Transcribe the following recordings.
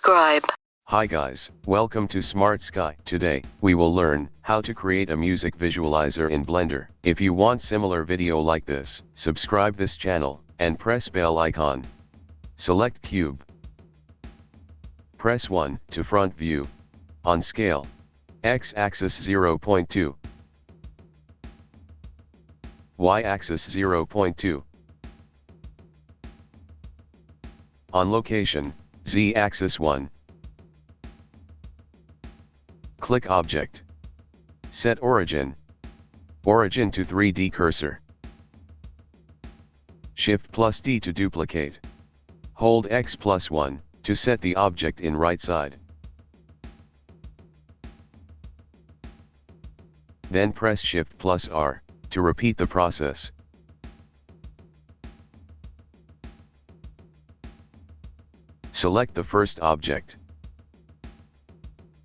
subscribe. Hi guys, welcome to Smart Sky. Today, we will learn how to create a music visualizer in Blender. If you want similar video like this, subscribe this channel, and press bell icon. Select cube. Press 1 to front view. On scale. X-axis 0.2. Y-axis 0.2. On location, Z-axis 1. Click Object. Set Origin. Origin to 3D cursor. Shift+D to duplicate. Hold X+1 to set the object in right side. Then press Shift+R to repeat the process. Select the first object.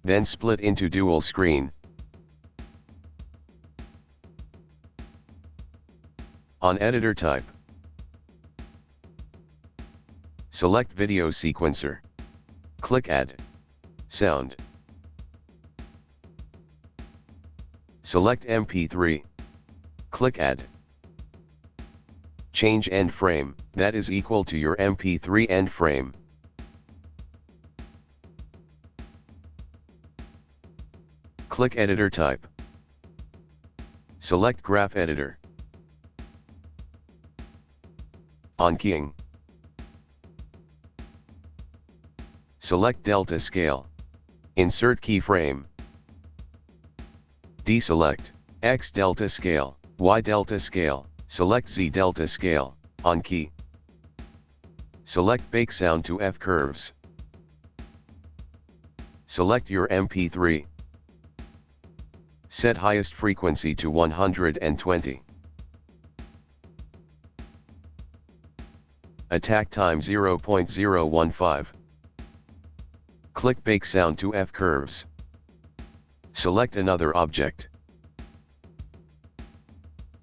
Then split into dual screen. On editor type, select video sequencer. Click Add Sound. Select MP3. Click Add. Change end frame, that is equal to your MP3 end frame. Click Editor Type. Select Graph Editor. On keying, select Delta Scale. Insert keyframe. Deselect X Delta Scale, Y Delta Scale, select Z Delta Scale, on key. Select Bake Sound to F Curves. Select your MP3. Set highest frequency to 120. Attack time 0.015. Click Bake Sound to F Curves. Select another object.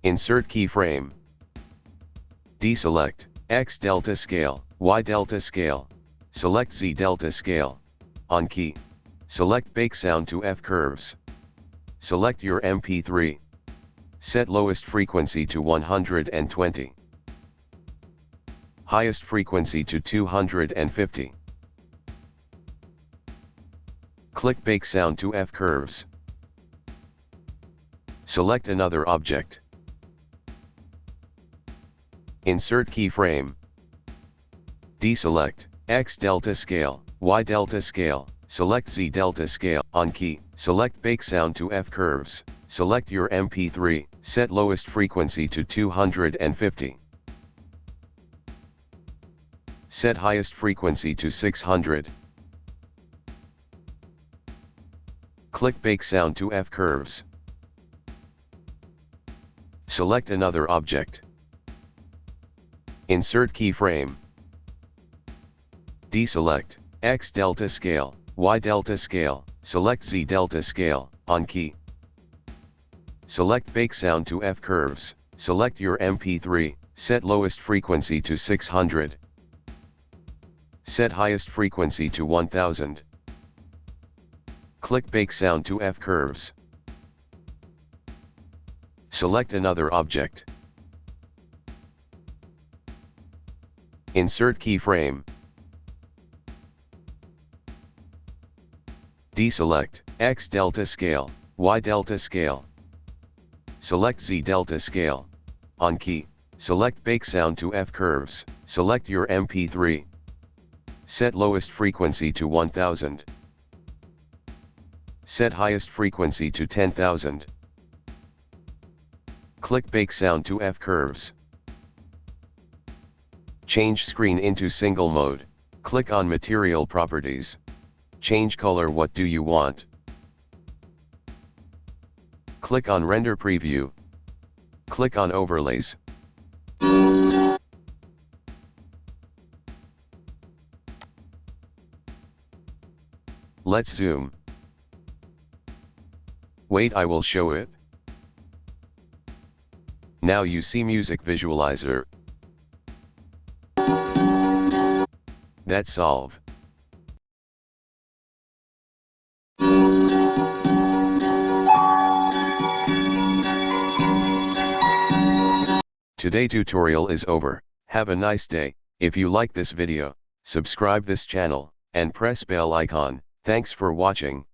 Insert keyframe. Deselect X Delta Scale, Y Delta Scale. Select Z Delta Scale. On key. Select Bake Sound to F Curves. Select your MP3. Set lowest frequency to 120. Highest frequency to 250. Click Bake Sound to F Curves. Select another object. Insert keyframe. Deselect X Delta Scale, Y Delta Scale. Select Z Delta Scale. On key, select Bake Sound to F Curves. Select your MP3, set lowest frequency to 250. Set highest frequency to 600. Click Bake Sound to F Curves. Select another object. Insert keyframe. Deselect X Delta Scale, Y Delta Scale. Select Z Delta Scale, on key. Select Bake Sound to F Curves. Select your MP3, set lowest frequency to 600. Set highest frequency to 1000. Click Bake Sound to F Curves. Select another object. Insert keyframe. Deselect X Delta Scale, Y Delta Scale. Select Z Delta Scale. On key, select Bake Sound to F Curves. Select your MP3. Set lowest frequency to 1000. Set highest frequency to 10,000. Click Bake Sound to F Curves. Change screen into single mode. Click on Material Properties. Change color. What do you want? Click on Render Preview. Click on Overlays. Let's zoom. Wait, I will show it. Now you see Music Visualizer. That's solve. Today tutorial is over. Have a nice day. If you like this video, subscribe this channel, and press bell icon. Thanks for watching.